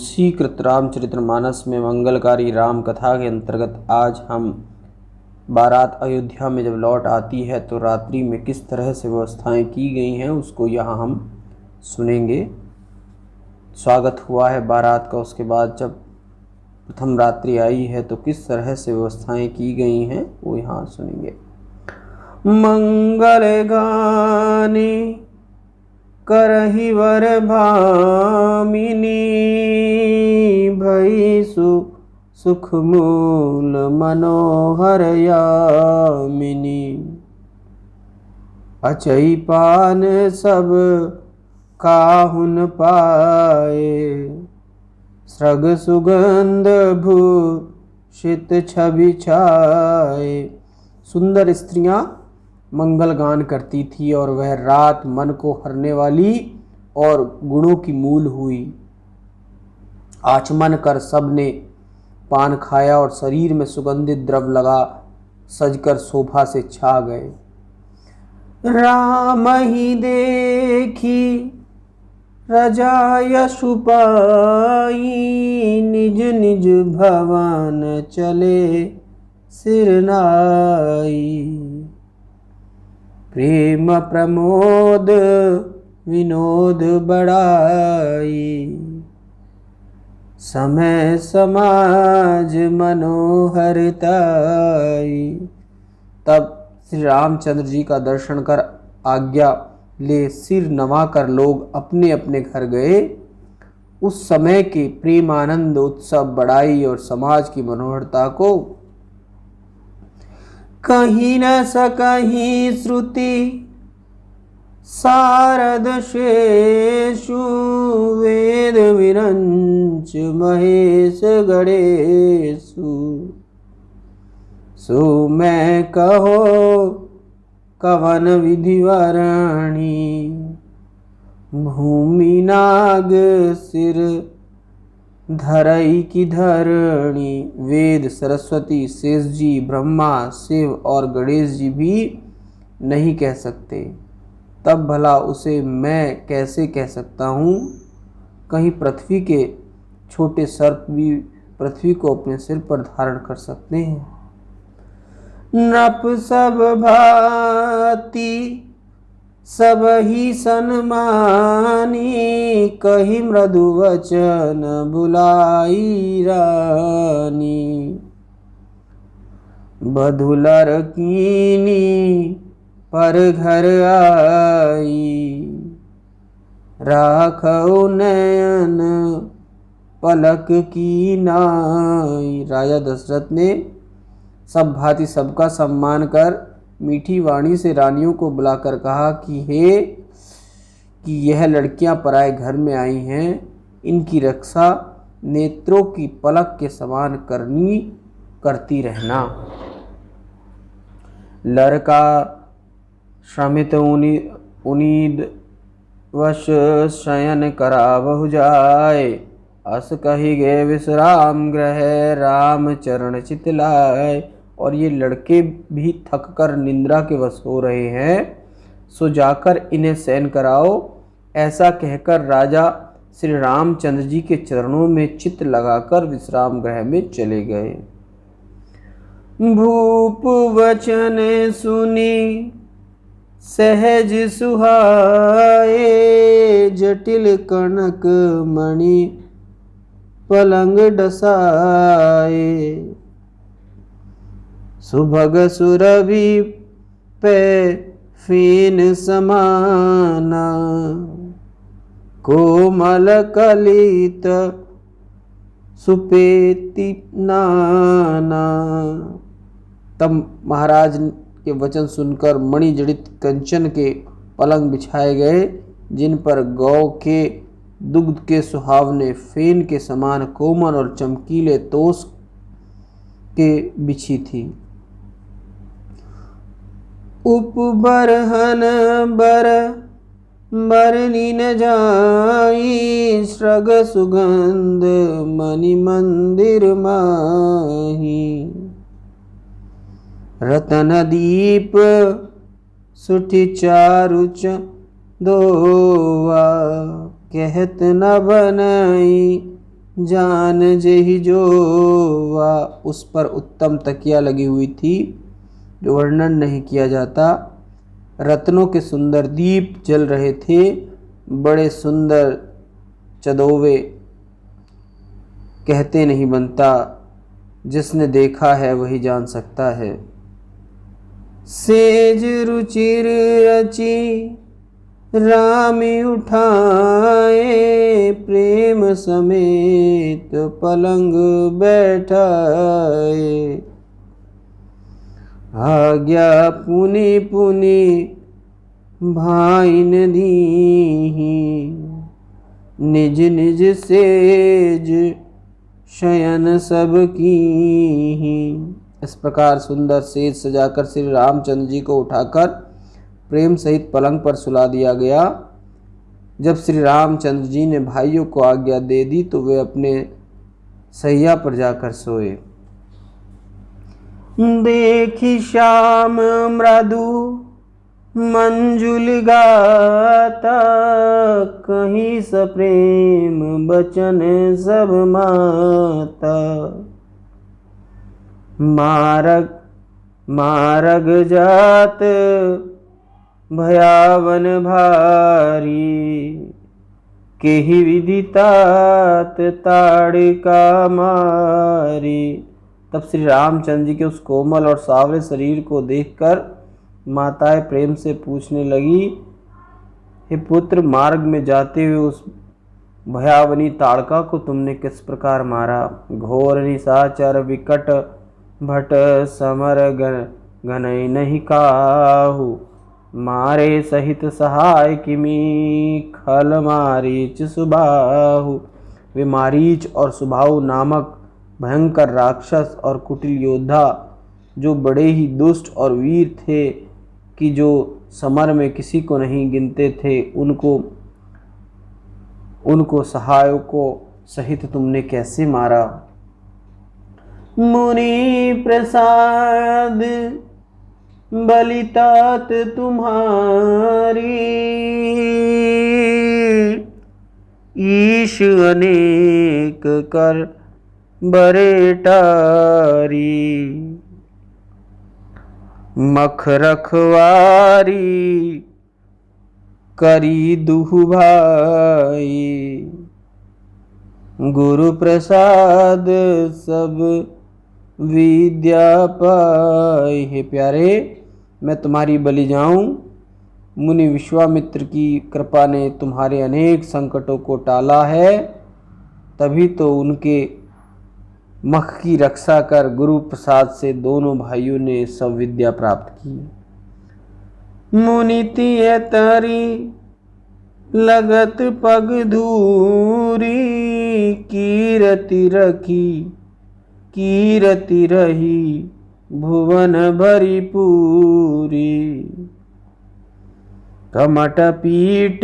तुलसी कृत रामचरितमानस में मंगलकारी राम कथा के अंतर्गत आज हम बारात अयोध्या में जब लौट आती है तो रात्रि में किस तरह से व्यवस्थाएं की गई हैं उसको यहाँ हम सुनेंगे। स्वागत हुआ है बारात का, उसके बाद जब प्रथम रात्रि आई है तो किस तरह से व्यवस्थाएं की गई हैं वो यहाँ सुनेंगे। मंगल गाने करहि वर भामिनी, भई सुख मूल मनोहर यामिनी। अचई पान सब काहुन पाए, सृग सुगंध भूषित छवि छाए। सुंदर स्त्रियां मंगल गान करती थी और वह रात मन को हरने वाली और गुणों की मूल हुई। आचमन कर सबने पान खाया और शरीर में सुगंधित द्रव लगा सजकर शोभा से छा गए। राम ही देखी रजा यशु पाई, निज निज भवन चले सिर नाई। प्रेम प्रमोद विनोद बढ़ाई, समय समाज मनोहरताई। तब श्री रामचंद्र जी का दर्शन कर आज्ञा ले सिर नवा कर लोग अपने अपने घर गए। उस समय के प्रेम आनंद उत्सव बढ़ाई और समाज की मनोहरता को कहीं न सकहीं श्रुति शारद शेषु, वेद विरंच महेश गणेशु। सो मैं कहो कवन विधि वाराणी, भूमि नाग सिर धरई की धरणी। वेद सरस्वती शेष जी ब्रह्मा शिव और गणेश जी भी नहीं कह सकते, तब भला उसे मैं कैसे कह सकता हूँ। कहीं पृथ्वी के छोटे सर्प भी पृथ्वी को अपने सिर पर धारण कर सकते हैं। नप सब भांति सब ही सन्मानी, कही मृदु वचन बुलाई रानी। बधुलर कीनी पर घर आई, राखौ नयन पलक की नाई। राजा दशरथ ने सब भांति सबका सम्मान कर मीठी वाणी से रानियों को बुलाकर कहा कि यह लड़कियां पराए घर में आई हैं, इनकी रक्षा नेत्रों की पलक के समान करती रहना। लड़का श्रमित उनीद वश शयन करावहु जाए, अस कही गए विश्राम ग्रह राम चरण चित लाए। और ये लड़के भी थक कर निंद्रा के वश हो रहे हैं, सो जाकर इन्हें शयन कराओ। ऐसा कहकर राजा श्री रामचंद्र जी के चरणों में चित्त लगाकर विश्राम गृह में चले गए। भूप वचन सुनी सहज सुहाए, जटिल कनक मणि पलंग डसाए। सुभग सुरभि पे फीन समाना, कोमल कलित सुपेति नाना। तब महाराज के वचन सुनकर मणिजड़ित कंचन के पलंग बिछाए गए, जिन पर गौ के दुग्ध के सुहावने फेन के समान कोमल और चमकीले तोष के बिछी थी। उपबरहन बर बरनी न जाई, सृग सुगंध मणि मंदिर माही। रतन दीप सुठी चारु दोवा, कहत न बनई जान जेहि जोवा, उस पर उत्तम तकिया लगी हुई थी जो वर्णन नहीं किया जाता। रत्नों के सुंदर दीप जल रहे थे, बड़े सुंदर चदोवे, कहते नहीं बनता, जिसने देखा है वही जान सकता है। सेज रुचिर रची रामी उठाए, प्रेम समेत पलंग बैठाए। आज्ञा पुनि पुनि भाइन दीहि, निज निज सेज शयन सब कीहि। इस प्रकार सुंदर सेज सजाकर श्री रामचंद्र जी को उठाकर प्रेम सहित पलंग पर सुला दिया गया। जब श्री रामचंद्र जी ने भाइयों को आज्ञा दे दी तो वे अपने सैया पर जाकर सोए। देखी श्याम मृदु मंजुल गाता, कहीं सप्रेम बचन सब माता। मारग मारग जात भयावन भारी, केहि विधि तात ताड़िका मारी। तब श्री रामचंद्र जी के उस कोमल और सावरे शरीर को देखकर माताएं प्रेम से पूछने लगी, हे पुत्र, मार्ग में जाते हुए उस भयावनी ताड़का को तुमने किस प्रकार मारा? घोर निशाचर विकट भट समर गनई नहीं काहू, मारे सहित सहाय किमी खल मारीच सुबाहु। वे मारीच और सुबाहु नामक भयंकर राक्षस और कुटिल योद्धा, जो बड़े ही दुष्ट और वीर थे कि जो समर में किसी को नहीं गिनते थे, उनको सहायकों सहित तुमने कैसे मारा? मुनि प्रसाद बलितात तुम्हारी, ईश अनेक कर बरे टारी। मख रखवारी करी दुहु भाई, गुरु प्रसाद सब विद्या पाई। हे प्यारे, मैं तुम्हारी बलि जाऊं? मुनि विश्वामित्र की कृपा ने तुम्हारे अनेक संकटों को टाला है, तभी तो उनके मख की रक्षा कर गुरु प्रसाद से दोनों भाइयों ने सब विद्या प्राप्त की। मुनिति तरी लगत पग धूरी, कीरति रखी कीरति रही भुवन भरी पूरी। कमट पीठ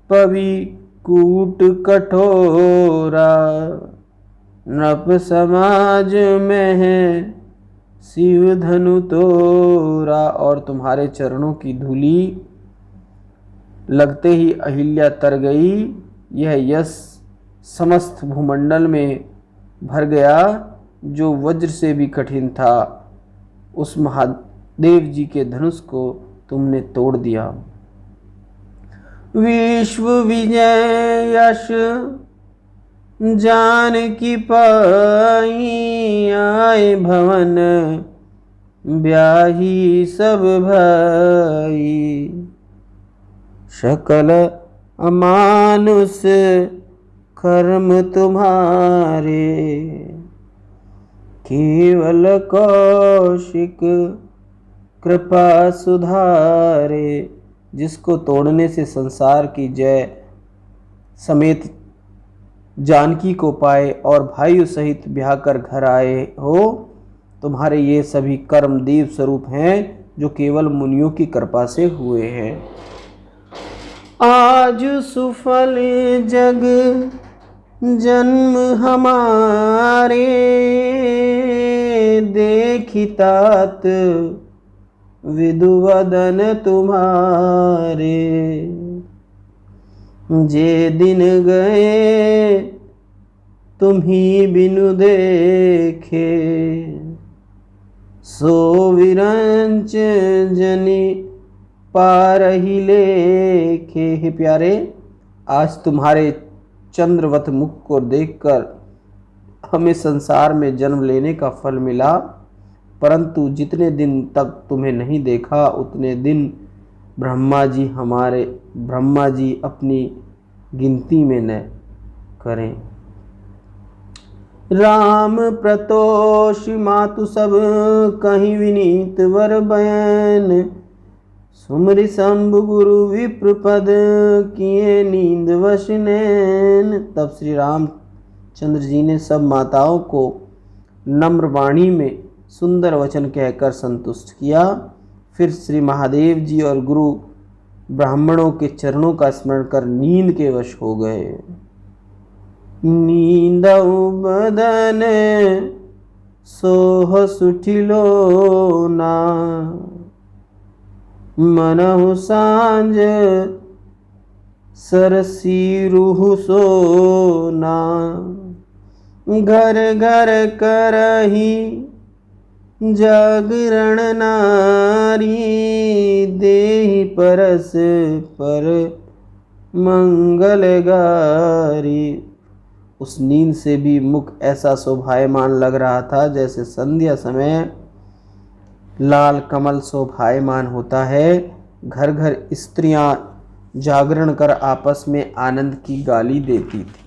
पवि कूट कठोरा, नृप समाज में है शिव धनु तोरा। और तुम्हारे चरणों की धूली लगते ही अहिल्या तर गई। यह यश समस्त भूमंडल में भर गया, जो वज्र से भी कठिन था। उस महादेव जी के धनुष को तुमने तोड़ दिया। विश्व विजय यश जान की पाई, आए भवन ब्याही सब भाई। सकल अमानुष कर्म तुम्हारे, केवल कौशिक कृपा सुधारे। जिसको तोड़ने से संसार की जय समेत जानकी को पाए और भाइयों सहित ब्याह कर घर आए हो, तुम्हारे ये सभी कर्म देव स्वरूप हैं, जो केवल मुनियों की कृपा से हुए हैं। आज सुफल जग जन्म हमारे, देखितात विदुवदन तुम्हारे। जे दिन गए तुम्ही बिनु देखे। सो विरंच जनी पारही लेखे। हे प्यारे, आज तुम्हारे चंद्रवत मुख को देखकर हमें संसार में जन्म लेने का फल मिला, परंतु जितने दिन तक तुम्हें नहीं देखा उतने दिन ब्रह्मा जी अपनी गिनती में न करें। राम प्रतोष मातु सब कहीं विनीत वर बयन। सुमरि शंभु गुरु विप्र पद किए नींद वश नैन। तब श्री रामचंद्र जी ने सब माताओं को नम्र वाणी में सुंदर वचन कहकर संतुष्ट किया। फिर श्री महादेव जी और गुरु ब्राह्मणों के चरणों का स्मरण कर नींद के वश हो गए। नींदउ बदन सोह सुठिलो ना। मनहु सांझ सरसी रूह सोना। घर घर करही जागरण नारी। देहि परस पर मंगल गारी। उस नींद से भी मुख ऐसा शोभायमान लग रहा था जैसे संध्या समय लाल कमल शोभायमान होता है। घर घर स्त्रियां जागरण कर आपस में आनंद की गाली देती थी।